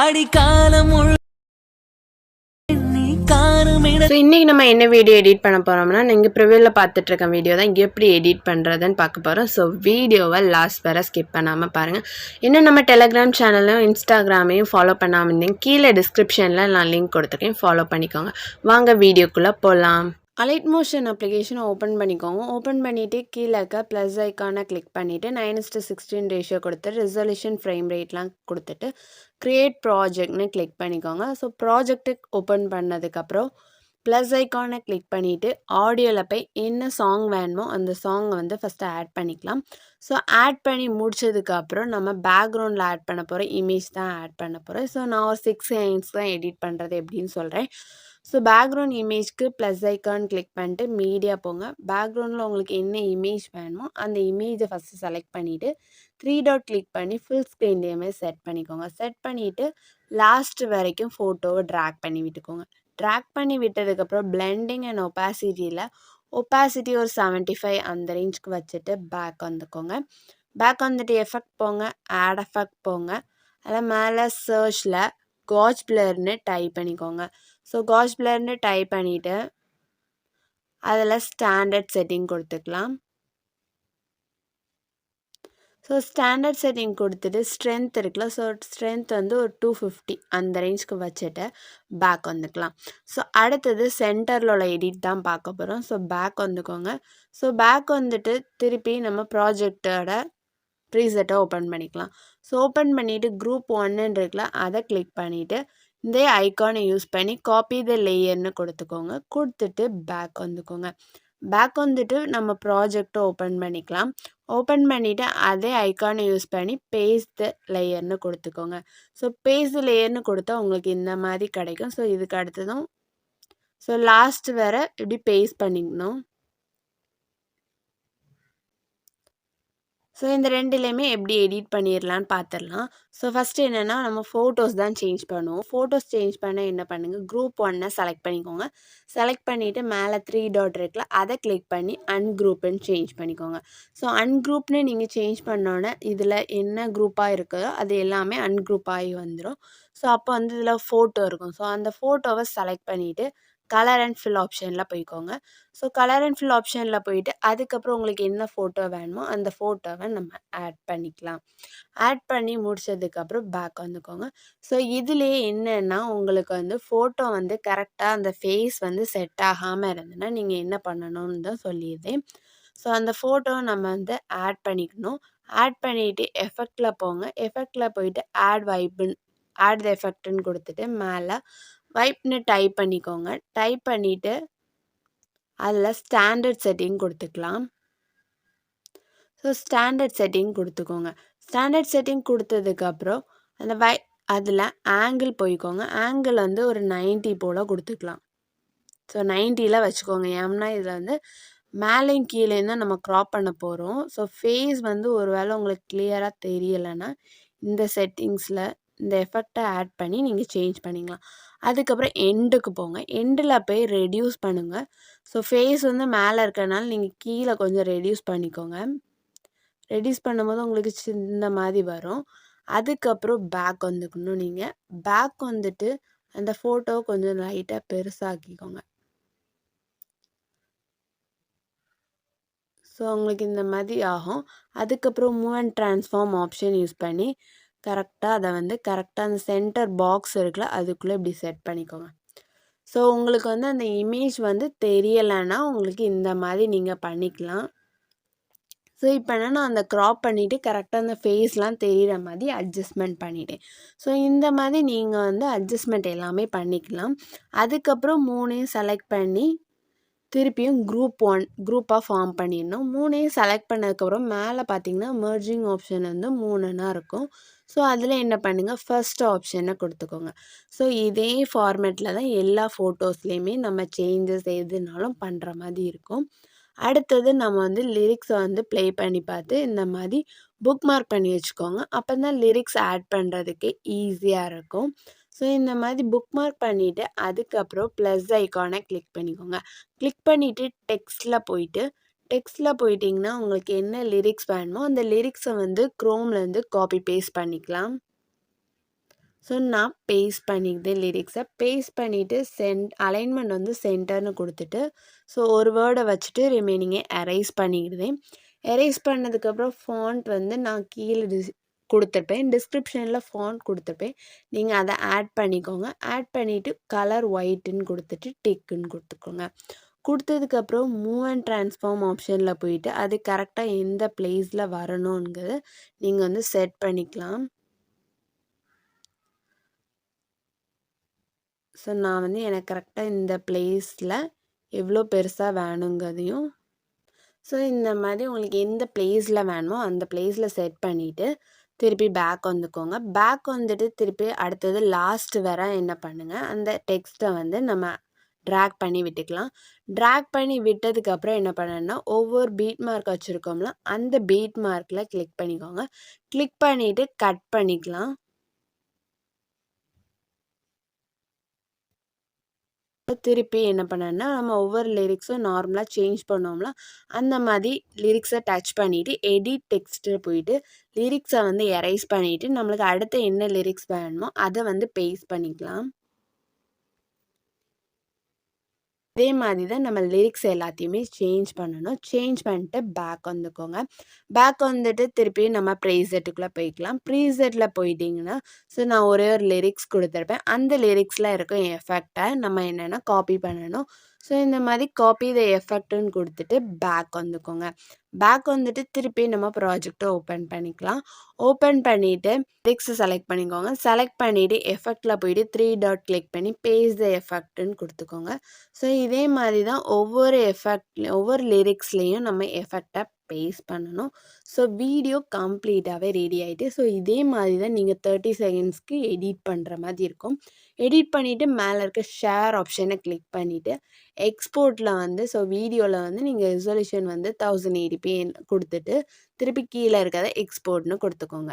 அடிக்காலம் so இன்றைக்கி நம்ம என்ன வீடியோ எடிட் பண்ண போகிறோம்னா நீங்கள் ப்ரிவியூவில் பார்த்துட்டு இருக்க வீடியோ தான் எப்படி எடிட் பண்ணுறதுன்னு பார்க்க போகிறோம். ஸோ வீடியோவை லாஸ்ட் வரை ஸ்கிப் பண்ணாமல் பாருங்கள். இன்னும் நம்ம டெலகிராம் சேனலும் இன்ஸ்டாகிராமையும் ஃபாலோ பண்ணாமல் இருந்தீங்க, கீழே டிஸ்கிரிப்ஷனில் நான் லிங்க் கொடுத்துருக்கேன், ஃபாலோ பண்ணிக்கோங்க. வாங்க வீடியோக்குள்ளே போகலாம். அலைட் மோஷன் அப்ளிகேஷனை ஓப்பன் பண்ணிக்கோங்க. ஓப்பன் பண்ணிவிட்டு கீழே இருக்க ப்ளஸ் ஐக்கானை கிளிக் பண்ணிவிட்டு 9:16 ரேஷியோ கொடுத்து ரெசல்யூஷன் ஃப்ரேம் ரேட்லாம் கொடுத்துட்டு க்ரியேட் ப்ராஜெக்ட்னு கிளிக் பண்ணிக்கோங்க. ஸோ ப்ராஜெக்ட்டு ஓப்பன் பண்ணதுக்கப்புறம் ப்ளஸ் ஐக்கானை கிளிக் பண்ணிவிட்டு ஆடியோவில் போய் என்ன சாங் வேணுமோ அந்த சாங்கை வந்து ஃபஸ்ட்டு ஆட் பண்ணிக்கலாம். ஸோ ஆட் பண்ணி முடிச்சதுக்கப்புறம் நம்ம பேக்ரவுண்டில் ஆட் பண்ண போகிற இமேஜ் தான் ஆட் பண்ண போகிறோம். ஸோ நான் ஒரு 6 seconds தான் எடிட் பண்ணுறது எப்படின்னு சொல்கிறேன். ஸோ பேக்ரவுண்ட் இமேஜ்க்கு ப்ளஸ் ஐக்கான் கிளிக் பண்ணிட்டு மீடியா போங்க. பேக்ரவுண்டில் உங்களுக்கு என்ன இமேஜ் வேணுமோ அந்த இமேஜை ஃபஸ்ட்டு செலக்ட் பண்ணிவிட்டு 3 டாட் கிளிக் பண்ணி ஃபுல் ஸ்க்ரீன்லேயுமே செட் பண்ணிக்கோங்க. செட் பண்ணிவிட்டு லாஸ்ட் வரைக்கும் ஃபோட்டோவை ட்ராக் பண்ணி விட்டுக்கோங்க. ட்ராக் பண்ணி விட்டதுக்கப்புறம் பிளெண்டிங் அண்ட் ஒப்பாசிட்டியில் ஒப்பாசிட்டி ஒரு 75 அந்த ரேஞ்சுக்கு வச்சுட்டு பேக் வந்துக்கோங்க. பேக் வந்துட்டு எஃபெக்ட் போங்க, ஆட் எஃபெக்ட் போங்க. அதில் மேலே சர்ச்சில் காஜ் பிளர்னு டைப் பண்ணிக்கோங்க. ஸோ காஜ் பிளர்னு டைப் பண்ணிவிட்டு அதில் ஸ்டாண்டர்ட் செட்டிங் கொடுத்துக்கலாம். ஸோ ஸ்டாண்டர்ட் செட்டிங் கொடுத்துட்டு ஸ்ட்ரென்த் இருக்குல்ல, ஸோ ஸ்ட்ரென்த் வந்து ஒரு 250 அந்த ரேஞ்சுக்கு வச்சுட்டு பேக் வந்துக்கலாம். ஸோ அடுத்தது சென்டரில் உள்ள எடிட் தான் பார்க்க போகிறோம். ஸோ பேக் வந்துக்கோங்க. ஸோ பேக் வந்துட்டு திருப்பி நம்ம ப்ராஜெக்டோட ப்ரீசெட்டை ஓப்பன் பண்ணிக்கலாம். ஸோ ஓப்பன் பண்ணிவிட்டு குரூப் 1 இருக்குல்ல, அதை கிளிக் பண்ணிவிட்டு இந்த ஐக்கானை யூஸ் பண்ணி காப்பி த லேயர்னு கொடுத்துக்கோங்க. கொடுத்துட்டு பேக் வந்துக்கோங்க. பேக் வந்துட்டு நம்ம ப்ராஜெக்டை ஓப்பன் பண்ணிக்கலாம். ஓப்பன் பண்ணிவிட்டு அதே ஐக்கானை யூஸ் பண்ணி பேஸ்ட் லேயர்னு கொடுத்துக்கோங்க. ஸோ பேஸ்ட் லேயர்னு கொடுத்தா உங்களுக்கு இந்த மாதிரி கிடைக்கும். ஸோ இதுக்கு அடுத்ததும் ஸோ லாஸ்ட் வேற இப்படி பேஸ்ட் பண்ணிக்கணும். ஸோ இந்த ரெண்டுலேயுமே எப்படி எடிட் பண்ணிடலான்னு பார்த்துடலாம். ஸோ ஃபஸ்ட்டு என்னென்னா நம்ம ஃபோட்டோஸ் தான் சேஞ்ச் பண்ணுவோம். ஃபோட்டோஸ் சேஞ்ச் பண்ண என்ன பண்ணுங்கள், குரூப் 1 செலக்ட் பண்ணிக்கோங்க. செலக்ட் பண்ணிவிட்டு மேலே 3 டாட் இருக்குல்ல, அதை கிளிக் பண்ணி அன்குரூப்புன்னு சேஞ்ச் பண்ணிக்கோங்க. ஸோ அன்குரூப்னு நீங்கள் சேஞ்ச் பண்ணோன்னே இதில் என்ன குரூப்பாக இருக்குதோ அது எல்லாமே அன்குரூப் ஆகி வந்துடும். ஸோ அப்போ வந்து இதில் ஃபோட்டோ இருக்கும். ஸோ அந்த ஃபோட்டோவை செலக்ட் பண்ணிவிட்டு கலர் அண்ட் ஃபில் ஆப்ஷனில் போய்க்கோங்க. ஸோ கலர் அண்ட் ஃபில் ஆப்ஷனில் போயிட்டு அதுக்கப்புறம் உங்களுக்கு என்ன ஃபோட்டோ வேணுமோ அந்த ஃபோட்டோவை நம்ம ஆட் பண்ணிக்கலாம். ஆட் பண்ணி முடிச்சதுக்கப்புறம் பேக் வந்துக்கோங்க. ஸோ இதுலேயே என்னென்னா உங்களுக்கு வந்து ஃபோட்டோ வந்து கரெக்டாக அந்த ஃபேஸ் வந்து செட் ஆகாமல் இருந்ததுன்னா நீங்கள் என்ன பண்ணணும்னு தான் சொல்லியிருந்தேன். ஸோ அந்த ஃபோட்டோ நம்ம வந்து ஆட் பண்ணிக்கணும். ஆட் பண்ணிவிட்டு எஃபெக்டில் போங்க. எஃபெக்டில் போயிட்டு ஆட் வைப்புன்னு ஆட் த எஃபெக்ட்னு கொடுத்துட்டு மேலே வைப்னு டைப் பண்ணிக்கோங்க. டைப் பண்ணிவிட்டு அதில் ஸ்டாண்டர்ட் செட்டிங் கொடுத்துக்கலாம். ஸோ ஸ்டாண்டர்ட் செட்டிங் கொடுத்துக்கோங்க. ஸ்டாண்டர்ட் செட்டிங் கொடுத்ததுக்கப்புறம் அந்த அதில் ஆங்கிள் போய்க்கோங்க. ஆங்கிள் வந்து ஒரு 90 போல் கொடுத்துக்கலாம். ஸோ 90ல் வச்சுக்கோங்க. ஏன்னா இதில் வந்து மேலேயும் கீழேயும் தான் நம்ம க்ராப் பண்ண போகிறோம். ஸோ ஃபேஸ் வந்து ஒரு வேளை உங்களுக்கு கிளியராக தெரியலைன்னா இந்த செட்டிங்ஸில் இந்த எஃபெக்டை ஆட் பண்ணி நீங்கள் சேஞ்ச் பண்ணிக்கலாம். அதுக்கப்புறம் எண்டுக்கு போங்க. எண்டில் போய் ரெடியூஸ் பண்ணுங்கள். ஸோ ஃபேஸ் வந்து மேலே இருக்கிறனால நீங்கள் கீழே கொஞ்சம் ரெடியூஸ் பண்ணிக்கோங்க. ரெடியூஸ் பண்ணும்போது உங்களுக்கு இந்த மாதிரி வரும். அதுக்கப்புறம் பேக் வந்துக்கணும். நீங்கள் பேக் வந்துட்டு அந்த ஃபோட்டோ கொஞ்சம் லைட்டாக பெருசாக்கிக்கோங்க. ஸோ உங்களுக்கு இந்த மாதிரி ஆகும். அதுக்கப்புறம் move and transform option use பண்ணி கரெக்டாக அதை வந்து கரெக்டாக அந்த சென்டர் பாக்ஸ் இருக்குல்ல அதுக்குள்ளே இப்படி செட் பண்ணிக்கோங்க. ஸோ உங்களுக்கு வந்து அந்த இமேஜ் வந்து தெரியலைன்னா உங்களுக்கு இந்த மாதிரி நீங்கள் பண்ணிக்கலாம். ஸோ இப்போ நான் அந்த க்ராப் பண்ணிவிட்டு கரெக்டாக அந்த ஃபேஸ்லாம் தெரிகிற மாதிரி அட்ஜஸ்ட்மெண்ட் பண்ணிட்டேன். ஸோ இந்த மாதிரி நீங்கள் வந்து அட்ஜஸ்ட்மெண்ட் எல்லாமே பண்ணிக்கலாம். அதுக்கப்புறம் 3ஐயும் செலக்ட் பண்ணி திருப்பியும் குரூப் 1 குரூப்பாக ஃபார்ம் பண்ணிடணும். 3ஐயும் செலக்ட் பண்ணதுக்கப்புறம் மேலே பார்த்தீங்கன்னா மெர்ஜிங் ஆப்ஷன் வந்து 3ன்னா இருக்கும். ஸோ அதில் என்ன பண்ணுங்கள், ஃபர்ஸ்ட் ஆப்ஷனை கொடுத்துக்கோங்க. ஸோ இதே ஃபார்மேட்டில் தான் எல்லா ஃபோட்டோஸ்லேயுமே நம்ம சேஞ்சஸ் எதுனாலும் பண்ணுற மாதிரி இருக்கும். அடுத்தது நம்ம வந்து லிரிக்ஸை வந்து ப்ளே பண்ணி பார்த்து இந்த மாதிரி புக் மார்க் பண்ணி வச்சுக்கோங்க. அப்போ தான் லிரிக்ஸ் ஆட் பண்ணுறதுக்கு ஈஸியாக இருக்கும். ஸோ இந்த மாதிரி புக் மார்க் பண்ணிவிட்டு அதுக்கப்புறம் ப்ளஸ் ஐக்கானை கிளிக் பண்ணிக்கோங்க. கிளிக் பண்ணிவிட்டு டெக்ஸ்ட்டில் போயிட்டிங்கன்னா உங்களுக்கு என்ன லிரிக்ஸ் வேணுமோ அந்த லிரிக்ஸை வந்து க்ரோம்லேருந்து காப்பி பேஸ்ட் பண்ணிக்கலாம். ஸோ நான் பேஸ்ட் பண்ணிக்கிட்டேன் லிரிக்ஸை. பேஸ்ட் பண்ணிவிட்டு அலைன்மெண்ட் வந்து சென்டர்னு கொடுத்துட்டு, ஸோ ஒரு வேர்டை வச்சுட்டு ரிமைனிங்கை எரேஸ் பண்ணிக்கிடுவேன். எரேஸ் பண்ணதுக்கப்புறம் ஃபாண்ட் வந்து நான் கீழே கொடுத்துருப்பேன். டிஸ்கிரிப்ஷனில் ஃபாண்ட் கொடுத்துருப்பேன். நீங்கள் அதை ஆட் பண்ணிக்கோங்க. ஆட் பண்ணிவிட்டு கலர் ஒயிட்டுன்னு கொடுத்துட்டு டிக்குன்னு கொடுத்துக்கோங்க. கொடுத்ததுக்கப்புறம் மூவ் அண்ட் ட்ரான்ஸ்ஃபார்ம் ஆப்ஷனில் போயிட்டு அது கரெக்டாக எந்த பிளேஸில் வரணுங்கிறத நீங்கள் வந்து செட் பண்ணிக்கலாம். ஸோ நான் வந்து எனக்கு கரெக்டாக இந்த பிளேஸில் எவ்வளோ பெருசாக வேணுங்கிறதையும் ஸோ இந்த மாதிரி உங்களுக்கு எந்த பிளேஸில் வேணுமோ அந்த பிளேஸில் செட் பண்ணிவிட்டு திருப்பி பேக் வந்துக்கோங்க. பேக் வந்துட்டு திருப்பி அடுத்தது லாஸ்ட் வர என்ன பண்ணுங்கள், அந்த டெக்ஸ்ட்டை வந்து நம்ம ட்ராக் பண்ணி விட்டுக்கலாம். ட்ராக் பண்ணி விட்டதுக்கப்புறம் என்ன பண்ணணும்னா ஒவ்வொரு பீட் மார்க் வச்சுருக்கோம்ல அந்த பீட் மார்க்கில் கிளிக் பண்ணிக்கோங்க. கிளிக் பண்ணிவிட்டு கட் பண்ணிக்கலாம். திருப்பி என்ன பண்ணேன்னா நம்ம ஒவ்வொரு லிரிக்ஸும் நார்மலாக சேஞ்ச் பண்ணோம்ல அந்த மாதிரி லிரிக்ஸை டச் பண்ணிவிட்டு எடிட் டெக்ஸ்ட்டு போயிட்டு லிரிக்ஸை வந்து எரேஸ் பண்ணிவிட்டு நம்மளுக்கு அடுத்து என்ன லிரிக்ஸ் வேணுமோ அதை வந்து பேஸ்ட் பண்ணிக்கலாம். இதே மாதிரி தான் நம்ம லிரிக்ஸ் எல்லாத்தையுமே சேஞ்ச் பண்ணணும். சேஞ்ச் பண்ணிட்டு பேக் வந்துக்கோங்க. பேக் வந்துட்டு திருப்பி நம்ம ப்ரீசெட்டுக்குள்ளே போய்க்கலாம். ப்ரீசெட்டில் போயிட்டிங்கன்னா ஸோ நான் ஒரே ஒரு லிரிக்ஸ் கொடுத்துருப்பேன். அந்த லிரிக்ஸில் இருக்க எஃபெக்டை நம்ம என்னென்னா காப்பி பண்ணணும். ஸோ இந்த மாதிரி காப்பி த எஃபெக்ட்டுன்னு கொடுத்துட்டு பேக் வந்துக்கோங்க. பேக் வந்துட்டு திருப்பி நம்ம ப்ராஜெக்டை ஓப்பன் பண்ணிக்கலாம். ஓப்பன் பண்ணிவிட்டு லிரிக்ஸை செலக்ட் பண்ணிக்கோங்க. செலக்ட் பண்ணிவிட்டு எஃபெக்டில் போயிட்டு 3 டாட் கிளிக் பண்ணி பேஸ்ட் த எஃபெக்ட்டுன்னு கொடுத்துக்கோங்க. ஸோ இதே மாதிரி தான் ஒவ்வொரு லிரிக்ஸ்லேயும் நம்ம எஃபெக்டை பேஸ்ட் பண்ணணும். ஸோ வீடியோ கம்ப்ளீட்டாகவே ரெடி ஆகிட்டு ஸோ இதே மாதிரி தான் நீங்கள் 30 செகண்ட்ஸ்க்கு எடிட் பண்ணுற மாதிரி இருக்கும். எடிட் பண்ணிவிட்டு மேலே இருக்க ஷேர் ஆப்ஷனை கிளிக் பண்ணிவிட்டு எக்ஸ்போர்ட்டில் வந்து ஸோ வீடியோவில் வந்து நீங்கள் ரெசல்யூஷன் வந்து 1080p கொடுத்துட்டு திருப்பி கீழே இருக்கிறத எக்ஸ்போர்ட்னு கொடுத்துக்கோங்க.